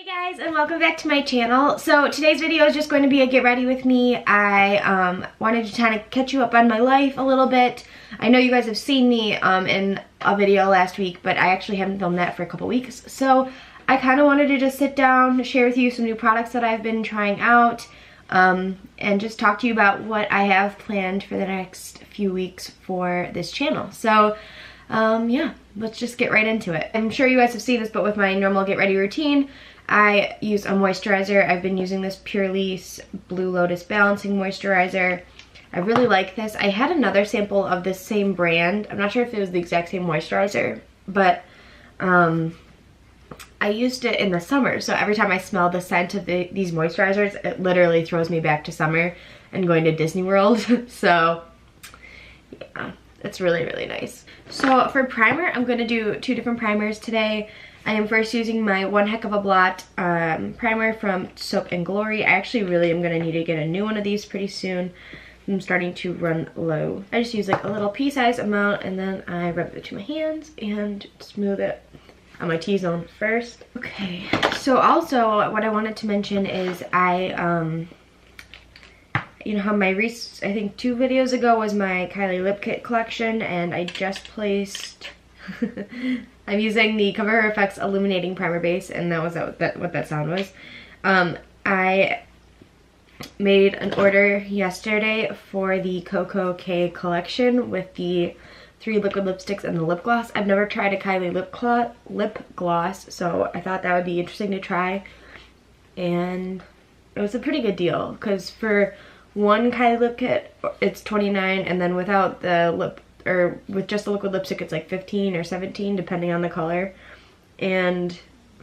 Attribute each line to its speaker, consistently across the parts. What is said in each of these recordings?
Speaker 1: Hey guys, and welcome back to my channel. So today's video is just going to be a get ready with me. I wanted to kind of catch you up on my life a little bit. I know you guys have seen me in a video last week, but I actually haven't filmed that for a couple weeks. So I kind of wanted to just sit down, share with you some new products that I've been trying out, and just talk to you about what I have planned for the next few weeks for this channel. So yeah, let's just get right into it. I'm sure you guys have seen this, but with my normal get ready routine, I use a moisturizer. I've been using this Pure Lease Blue Lotus Balancing Moisturizer. I really like this. I had another sample of this same brand. I'm not sure if it was the exact same moisturizer, but I used it in the summer. So every time I smell the scent of these moisturizers, it literally throws me back to summer and going to Disney World. So yeah, it's really, really nice. So for primer, I'm going to do two different primers today. I am first using my One Heck of a Blot primer from Soap and Glory. I actually really am going to need to get a new one of these pretty soon. I'm starting to run low. I just use like a little pea-sized amount and then I rub it to my hands and smooth it on my T-zone first. Okay, so also what I wanted to mention is you know how my I think 2 videos ago was my Kylie lip kit collection, and I just placed I'm using the Cover Her FX Illuminating Primer Base, and that was what that sound was. I made an order yesterday for the Coco K collection with the 3 liquid lipsticks and the lip gloss. I've never tried a Kylie lip gloss, so I thought that would be interesting to try. And it was a pretty good deal, because for one Kylie lip kit, it's $29, and then without the lip, or with just the liquid lipstick, it's like $15 or $17 depending on the color. And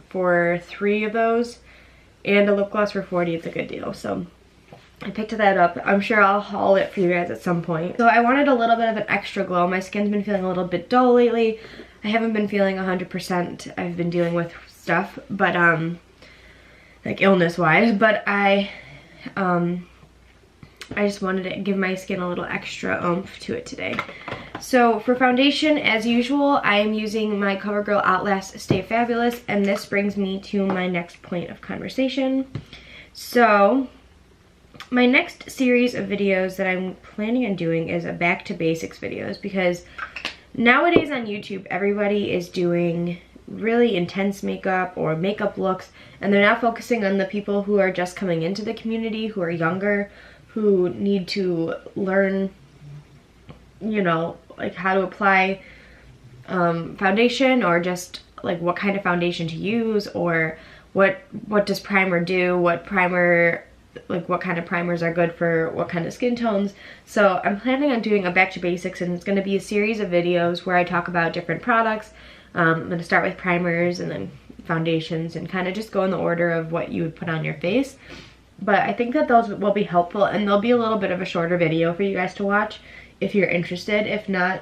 Speaker 1: for 3 of those and a lip gloss for $40, it's a good deal. So I picked that up. I'm sure I'll haul it for you guys at some point. So I wanted a little bit of an extra glow. My skin's been feeling a little bit dull lately. I haven't been feeling 100%. I've been dealing with stuff, but like illness wise, but I just wanted to give my skin a little extra oomph to it today. So for foundation, as usual, I am using my CoverGirl Outlast Stay Fabulous, and this brings me to my next point of conversation. So my next series of videos that I'm planning on doing is a back to basics videos, because nowadays on YouTube, everybody is doing really intense makeup or makeup looks, and they're not focusing on the people who are just coming into the community, who are younger, who need to learn, you know, like how to apply foundation, or just like what kind of foundation to use, or what does primer do, what kind of primers are good for what kind of skin tones. So I'm planning on doing a back to basics, and it's going to be a series of videos where I talk about different products. I'm going to start with primers and then foundations, and kind of just go in the order of what you would put on your face. But I think that those will be helpful, and they'll be a little bit of a shorter video for you guys to watch if you're interested. If not,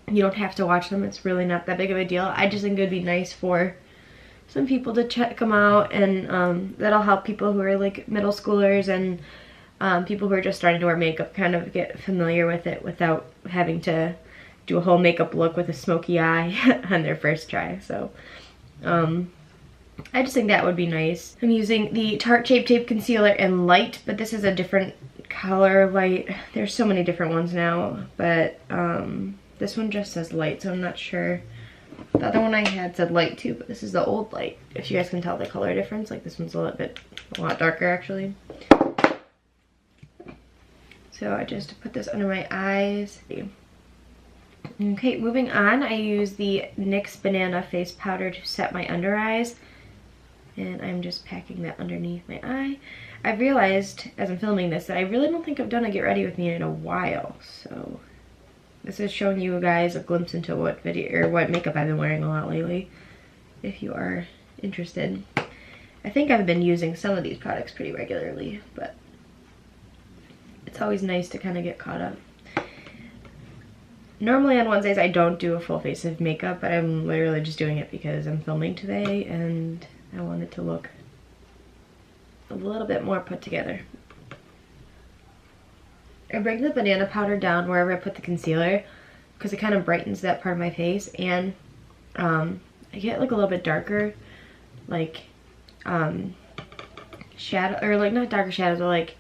Speaker 1: you don't have to watch them. It's really not that big of a deal. I just think it would be nice for some people to check them out, and that'll help people who are like middle schoolers and people who are just starting to wear makeup kind of get familiar with it without having to do a whole makeup look with a smoky eye on their first try. So I just think that would be nice. I'm using the Tarte Shape Tape Concealer in Light, but this is a different color light. There's so many different ones now, but this one just says Light, so I'm not sure. The other one I had said Light too, but this is the old Light. If you guys can tell the color difference, like this one's a lot darker actually. So I just put this under my eyes. Okay, moving on, I use the NYX Banana Face Powder to set my under eyes. And I'm just packing that underneath my eye. I've realized, as I'm filming this, that I really don't think I've done a get ready with me in a while. So this is showing you guys a glimpse into what makeup I've been wearing a lot lately, if you are interested. I think I've been using some of these products pretty regularly, but it's always nice to kind of get caught up. Normally on Wednesdays I don't do a full face of makeup, but I'm literally just doing it because I'm filming today and I want it to look a little bit more put together. I bring the banana powder down wherever I put the concealer because it kind of brightens that part of my face, and I get like a little bit darker like shadow, or like not darker shadows, but like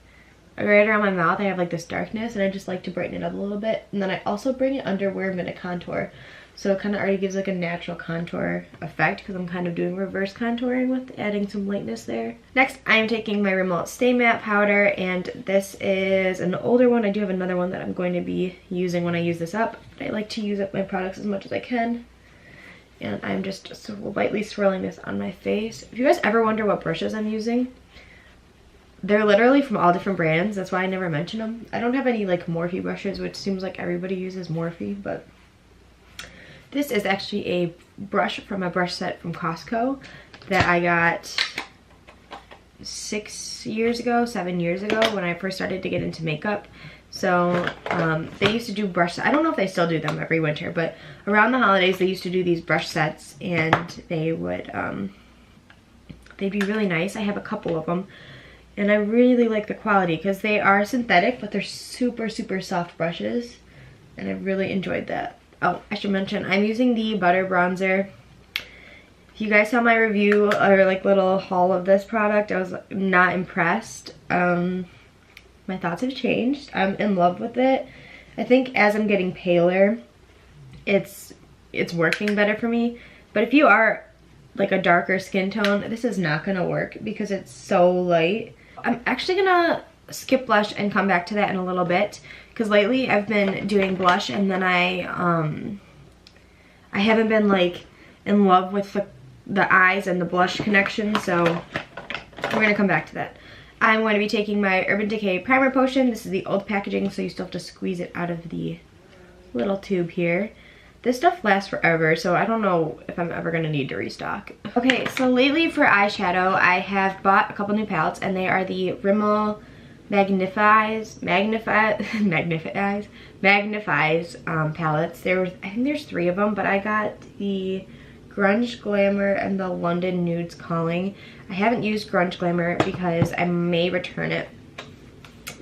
Speaker 1: right around my mouth I have like this darkness, and I just like to brighten it up a little bit. And then I also bring it under where I'm gonna contour, so it kind of already gives like a natural contour effect because I'm kind of doing reverse contouring with adding some lightness there. Next, I am taking my Rimmel Stay Matte powder, and this is an older one. I do have another one that I'm going to be using when I use this up, but I like to use up my products as much as I can. And I'm just so lightly swirling this on my face. If you guys ever wonder what brushes I'm using, they're literally from all different brands. That's why I never mention them. I don't have any like Morphe brushes, which seems like everybody uses Morphe, but this is actually a brush from a brush set from Costco that I got 7 years ago when I first started to get into makeup. So they used to do brush sets. I don't know if they still do them every winter, but around the holidays they used to do these brush sets, and they would they'd be really nice. I have a couple of them, and I really like the quality because they are synthetic, but they're super soft brushes, and I really enjoyed that. Oh, I should mention I'm using the Butter Bronzer. If you guys saw my review or like little haul of this product, I was not impressed. My thoughts have changed. I'm in love with it. I think as I'm getting paler, it's working better for me. But if you are like a darker skin tone, this is not gonna work because it's so light. I'm actually gonna skip blush and come back to that in a little bit, because lately I've been doing blush, and then I haven't been like in love with the eyes and the blush connection, so we're gonna come back to that. I'm going to be taking my Urban Decay Primer Potion. This is the old packaging, so you still have to squeeze it out of the little tube here. This stuff lasts forever, so I don't know if I'm ever going to need to restock. Okay, so lately for eyeshadow, I have bought a couple new palettes, and they are the Rimmel Magnifies palettes. I think there's 3 of them, but I got the Grunge Glamour and the London Nudes Calling. I haven't used Grunge Glamour because I may return it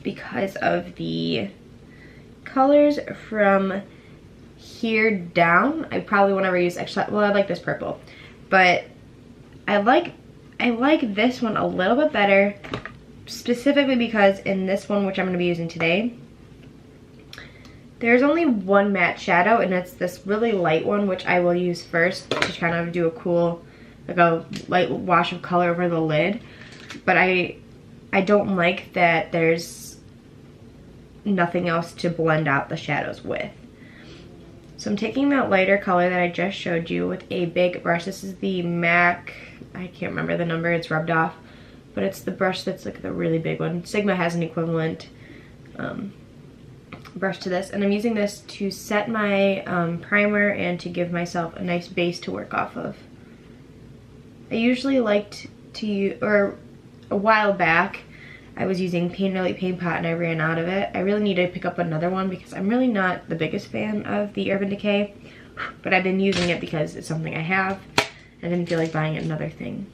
Speaker 1: because of the colors from here down. I probably won't ever use extra. Well, I like this purple, but I like this one a little bit better, specifically because in this one, which I'm going to be using today, there's only one matte shadow, and it's this really light one, which I will use first to kind of do a cool, like a light wash of color over the lid. But I don't like that there's nothing else to blend out the shadows with. So I'm taking that lighter color that I just showed you with a big brush. This is the MAC, I can't remember the number, it's rubbed off, but it's the brush that's like the really big one. Sigma has an equivalent brush to this, and I'm using this to set my primer and to give myself a nice base to work off of. I usually liked to use, or a while back, I was using Paint Really Paint Pot and I ran out of it. I really need to pick up another one because I'm really not the biggest fan of the Urban Decay, but I've been using it because it's something I have. I didn't feel like buying another thing.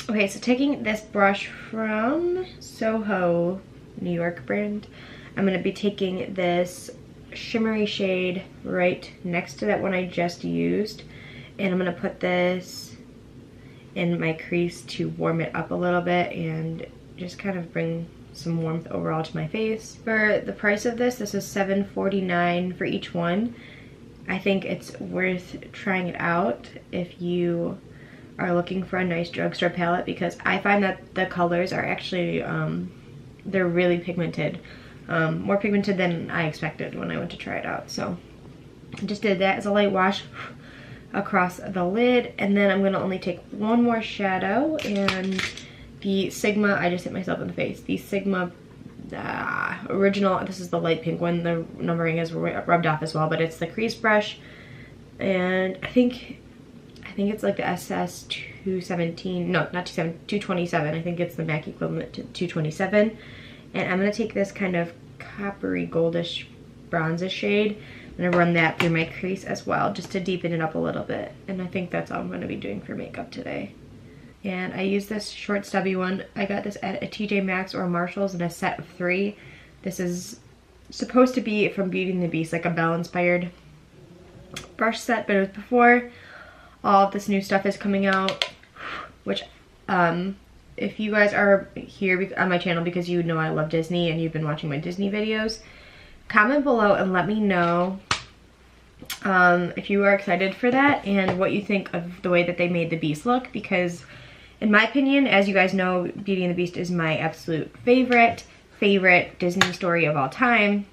Speaker 1: Okay, so taking this brush from Soho, New York brand, I'm going to be taking this shimmery shade right next to that one I just used, and I'm going to put this in my crease to warm it up a little bit and just kind of bring some warmth overall to my face. For the price of this is $7.49 for each one. I think it's worth trying it out if you are looking for a nice drugstore palette, because I find that the colors are actually, they're really pigmented. More pigmented than I expected when I went to try it out. So I just did that as a light wash across the lid, and then I'm gonna only take one more shadow, and the Sigma, I just hit myself in the face, the Sigma original, this is the light pink one, the numbering is rubbed off as well, but it's the crease brush, and I think it's like the SS217, no, not 227, I think it's the MAC equivalent to 227. And I'm going to take this kind of coppery goldish bronzish shade. I'm going to run that through my crease as well, just to deepen it up a little bit. And I think that's all I'm going to be doing for makeup today. And I use this short stubby one. I got this at a TJ Maxx or Marshall's in a set of 3. This is supposed to be from Beauty and the Beast, like a Belle inspired brush set, but it was before all of this new stuff is coming out, which If you guys are here on my channel because you know I love Disney and you've been watching my Disney videos, comment below and let me know if you are excited for that and what you think of the way that they made the Beast look, because in my opinion, as you guys know, Beauty and the Beast is my absolute favorite Disney story of all time.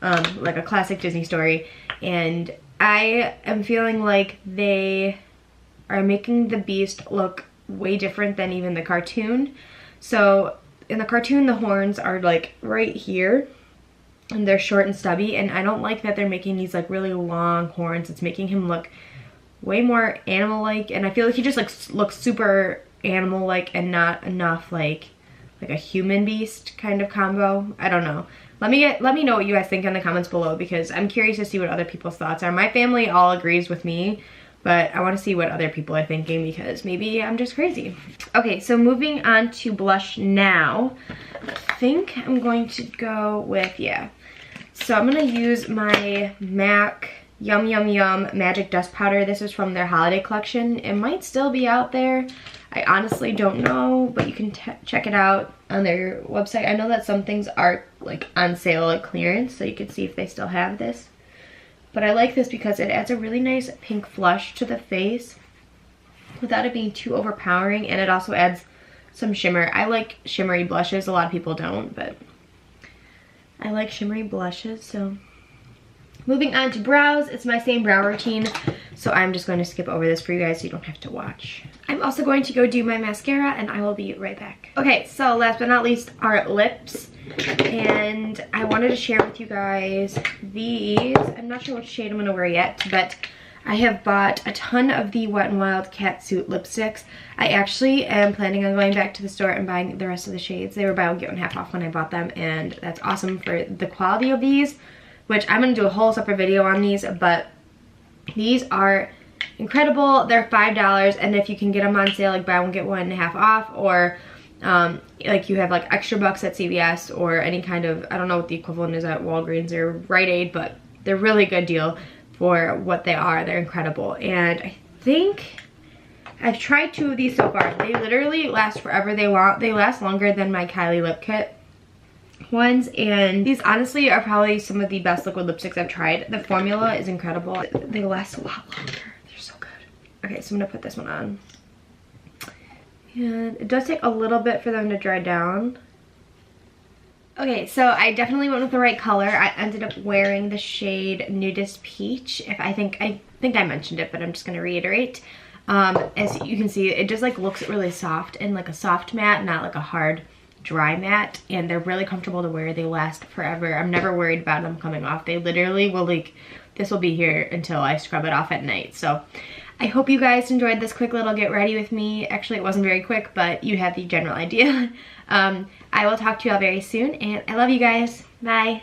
Speaker 1: Like a classic Disney story, and I am feeling like they are making the Beast look way different than even the cartoon. So in the cartoon, the horns are like right here and they're short and stubby, and I don't like that they're making these like really long horns. It's making him look way more animal-like, and I feel like he just like looks super animal-like and not enough like a human Beast kind of combo. I don't know. Let me know what you guys think in the comments below, because I'm curious to see what other people's thoughts are. My family all agrees with me, but I want to see what other people are thinking, because maybe I'm just crazy. Okay, so moving on to blush now. I think I'm going to go with, yeah. So I'm going to use my MAC Yum Yum Yum Magic Dust Powder. This is from their holiday collection. It might still be out there. I honestly don't know, but you can check it out on their website. I know that some things are like on sale at clearance, so you can see if they still have this. But I like this because it adds a really nice pink flush to the face without it being too overpowering, and it also adds some shimmer. I like shimmery blushes. A lot of people don't, but I like shimmery blushes. So moving on to brows, it's my same brow routine, so I'm just going to skip over this for you guys so you don't have to watch. I'm also going to go do my mascara, and I will be right back. Okay, so last but not least are lips, and I wanted to share with you guys these. I'm not sure which shade I'm going to wear yet, but I have bought a ton of the Wet n Wild Catsuit lipsticks. I actually am planning on going back to the store and buying the rest of the shades. They were buy one get one half off when I bought them, and that's awesome for the quality of these, which I'm going to do a whole separate video on these, but these are incredible. They're $5, and if you can get them on sale, like buy one get one half off, or like you have like extra bucks at CVS or any kind of, I don't know what the equivalent is at Walgreens or Rite Aid, but they're really good deal for what they are. They're incredible, and I think I've tried 2 of these so far. They literally last forever. They last longer than my Kylie Lip Kit ones, and these honestly are probably some of the best liquid lipsticks I've tried. The formula is incredible. They last a lot longer. They're so good. Okay, so I'm gonna put this one on, and it does take a little bit for them to dry down. Okay, so I definitely went with the right color. I ended up wearing the shade Nudist Peach. I think I mentioned it, but I'm just gonna reiterate. As you can see, it just like looks really soft and like a soft matte, not like a hard dry matte, and they're really comfortable to wear. They last forever. I'm never worried about them coming off. They literally will, like, this will be here until I scrub it off at night. So I hope you guys enjoyed this quick little get ready with me. Actually, it wasn't very quick, but you had the general idea. I will talk to you all very soon, and I love you guys. Bye.